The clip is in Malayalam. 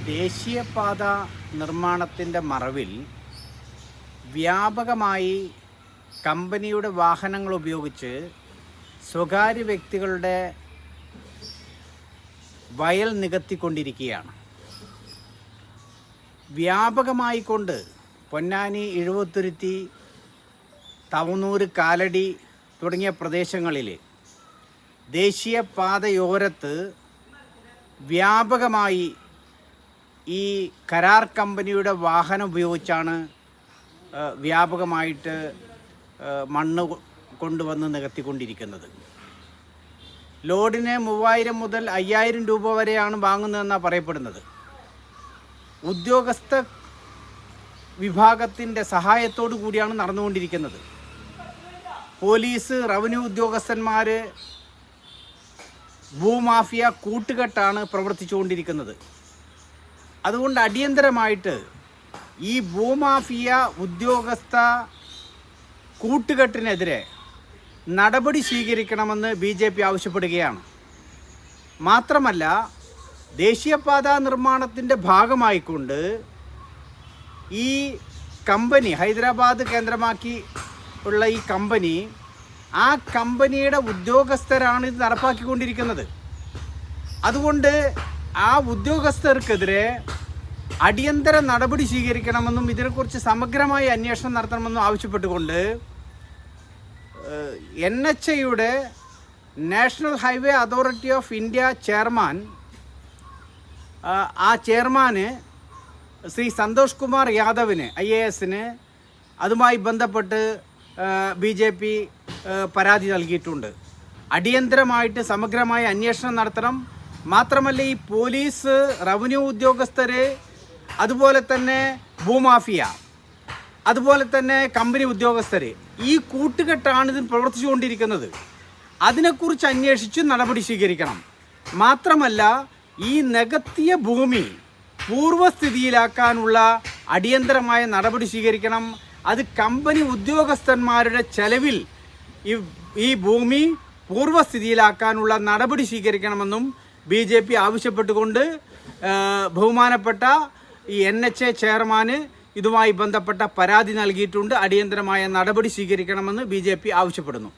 ദേശീയപാത നിർമ്മാണത്തിൻ്റെ മറവിൽ വ്യാപകമായി കമ്പനിയുടെ വാഹനങ്ങൾ ഉപയോഗിച്ച് സ്വകാര്യ വ്യക്തികളുടെ വയൽ നികത്തിക്കൊണ്ടിരിക്കുകയാണ്. വ്യാപകമായി കൊണ്ട് പൊന്നാനി, എഴുവത്തുരുത്തി, തവനൂർ, കാലടി തുടങ്ങിയ പ്രദേശങ്ങളിൽ ദേശീയപാതയോരത്ത് വ്യാപകമായി ഈ കരാർ കമ്പനിയുടെ വാഹനം ഉപയോഗിച്ചാണ് വ്യാപകമായിട്ട് മണ്ണ് കൊണ്ടുവന്ന് നികത്തിക്കൊണ്ടിരിക്കുന്നത്. ലോഡിന് 3000 മുതൽ 5000 രൂപ വരെയാണ് വാങ്ങുന്നതെന്നാണ് പറയപ്പെടുന്നത്. ഉദ്യോഗസ്ഥ വിഭാഗത്തിൻ്റെ സഹായത്തോടു കൂടിയാണ് നടന്നുകൊണ്ടിരിക്കുന്നത്. പോലീസ്, റവന്യൂ ഉദ്യോഗസ്ഥന്മാർ, ഭൂമാഫിയ കൂട്ടുകെട്ടാണ് പ്രവർത്തിച്ചുകൊണ്ടിരിക്കുന്നത്. അതുകൊണ്ട് അടിയന്തരമായിട്ട് ഈ ഭൂമാഫിയ ഉദ്യോഗസ്ഥ കൂട്ടുകെട്ടിനെതിരെ നടപടി സ്വീകരിക്കണമെന്ന് BJP ആവശ്യപ്പെടുകയാണ്. മാത്രമല്ല, ദേശീയപാത നിർമ്മാണത്തിൻ്റെ ഭാഗമായിക്കൊണ്ട് ഈ കമ്പനി, ഹൈദരാബാദ് കേന്ദ്രമാക്കി ഉള്ള ഈ കമ്പനി, ആ കമ്പനിയുടെ ഉദ്യോഗസ്ഥരാണ് ഇത് നടപ്പാക്കിക്കൊണ്ടിരിക്കുന്നത്. അതുകൊണ്ട് ആ ഉദ്യോഗസ്ഥർക്കെതിരെ അടിയന്തര നടപടി സ്വീകരിക്കണമെന്നും ഇതിനെക്കുറിച്ച് സമഗ്രമായ അന്വേഷണം നടത്തണമെന്നും ആവശ്യപ്പെട്ടുകൊണ്ട് NHAയുടെ national highway authority of India chairman, ആ ചെയർമാന് ശ്രീ സന്തോഷ് കുമാർ യാദവിന്, IAS, അതുമായി ബന്ധപ്പെട്ട് BJP പരാതി നൽകിയിട്ടുണ്ട്. അടിയന്തരമായിട്ട് സമഗ്രമായ അന്വേഷണം നടത്തണം. മാത്രമല്ല, ഈ പോലീസ്, റവന്യൂ ഉദ്യോഗസ്ഥർ, അതുപോലെ തന്നെ ഭൂമാഫിയ, അതുപോലെ തന്നെ കമ്പനി ഉദ്യോഗസ്ഥർ, ഈ കൂട്ടുകെട്ടാണ് ഇതിന് പ്രവർത്തിച്ചുകൊണ്ടിരിക്കുന്നത്. അതിനെക്കുറിച്ച് അന്വേഷിച്ച് നടപടി സ്വീകരിക്കണം. മാത്രമല്ല, ഈ നികത്തിയ ഭൂമി പൂർവ്വസ്ഥിതിയിലാക്കാനുള്ള അടിയന്തരമായ നടപടി സ്വീകരിക്കണം. അത് കമ്പനി ഉദ്യോഗസ്ഥന്മാരുടെ ചെലവിൽ ഈ ഭൂമി പൂർവ്വസ്ഥിതിയിലാക്കാനുള്ള നടപടി സ്വീകരിക്കണമെന്നും BJP ആവശ്യപ്പെട്ടുകൊണ്ട് ബഹുമാനപ്പെട്ട ഈ NHA ചെയർമാന് ഇതുമായി ബന്ധപ്പെട്ട പരാതി നൽകിയിട്ടുണ്ട്. അടിയന്തരമായ നടപടി സ്വീകരിക്കണമെന്ന് BJP ആവശ്യപ്പെടുന്നു.